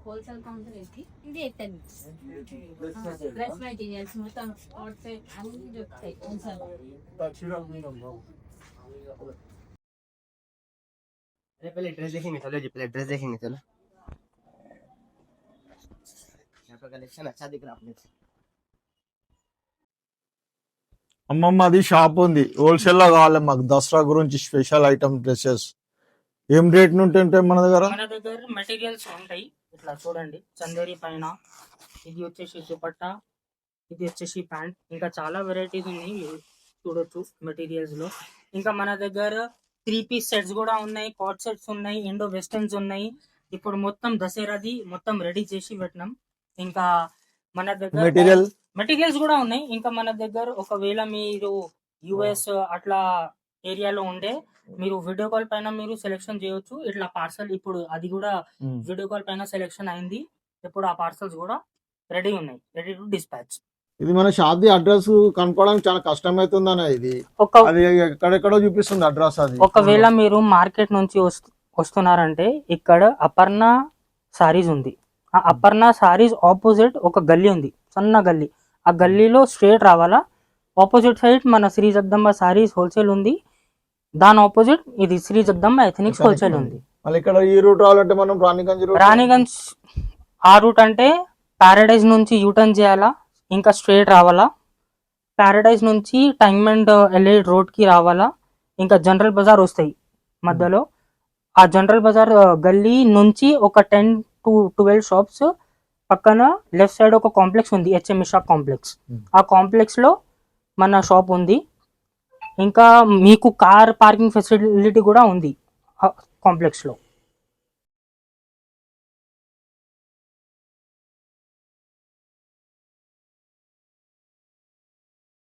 Wholesale counter ఇది ఎత్తండి dress materials మొత్తం అవుట్ సైడ్ అన్ని దొరుకుతాయి पहले ड्रेस देखेंगे चलो जी, पहले ड्रेस देखेंगे चलो। यहाँ का कलेक्शन अच्छा दिख रहा आपने। అమ్మమ్మ అది షాప్ ఉంది, హోల్సేల్ లో కావాలి మాకు దసరా గురించి స్పెషల్ ఐటమ్ డ్రెస్సెస్. ఏం రేట్ నుండి ఉంటాయి మన దగ్గర? మన దగ్గర మెటీరియల్స్ ఉంటాయి. ఇట్లా చూడండి, చందేరి పైన ఇది వచ్చేసి దుపట్టా, ఇది వచ్చేసి ప్యాంట్, ఇంకా చాలా వెరైటీస్ ఉన్నాయి మీరు చూడొచ్చు మెటీరియల్స్ లో. ఇంకా మన దగ్గర 3 పీస్ సెట్స్ కూడా ఉన్నాయి, కాట్ సెట్స్ ఉన్నాయి, ఇండో వెస్టర్న్స్ ఉన్నాయి. ఇప్పుడు మొత్తం దసరాది మొత్తం రెడీ చేసి పెట్టినాం. ఇంకా మన దగ్గర మెటీరియల్స్ కూడా ఉన్నాయి. ఇంకా మన దగ్గర ఒకవేళ మీరు యుఎస్ అట్లా ఏరియాలో ఉండే మీరు వీడియో కాల్ పైన మీరు సెలెక్షన్ చేయొచ్చు. ఇట్లా పార్సల్ ఇప్పుడు అది కూడా వీడియో కాల్ పైన సెలెక్షన్ అయింది. ఇప్పుడు ఆ పార్సల్స్ కూడా రెడీ ఉన్నాయి, రెడీ టు డిస్పాచ్. ఇది మన షాప్ ది అడ్రస్ కనుక్కోవడానికి చాలా కష్టం అవుతుంది అన్న. ఇది అది ఎక్కడెక్కడో చూపిస్తుంది అడ్రస్. అది ఒకవేళ మీరు మార్కెట్ నుంచి వస్తున్నారంటే ఇక్కడ అపర్ణ సారీస్ ఉంది. ఆ అపర్ణ సారీస్ ఆపోజిట్ ఒక గల్లీ ఉంది, సన్న గల్లీ. ఆ గల్లీలో స్ట్రేట్ రావాలా, ఆపోజిట్ సైడ్ మన శ్రీ జగదంబ సారీస్ హోల్సేల్ ఉంది. దాని ఆపోజిట్ ఇది శ్రీ జగదంబ ఎథనిక్స్ హోల్సేల్ ఉంది. మళ్ళీ ఇక్కడ ఈ రూట్ రావాలంటే మనం రాణిగంజ్ ఆ రూట్ అంటే ప్యారడైజ్ నుంచి యూటర్న్ చేయాలా, ఇంకా స్ట్రేట్ రావాలా. ప్యారడైజ్ నుంచి టైంమెంట్ ఎల్ఏ రోడ్ కి రావాలా. ఇంకా జనరల్ బజార్ వస్తాయి మధ్యలో. ఆ జనరల్ బజార్ గల్లీ నుంచి ఒక 10 to 12 షాప్స్ పక్కన లెఫ్ట్ సైడ్ ఒక కాంప్లెక్స్ ఉంది, హెచ్ఎంఈ షాప్ కాంప్లెక్స్. ఆ కాంప్లెక్స్ లో మన షాప్ ఉంది. ఇంకా మీకు కార్ పార్కింగ్ ఫెసిలిటీ కూడా ఉంది కాంప్లెక్స్ లో.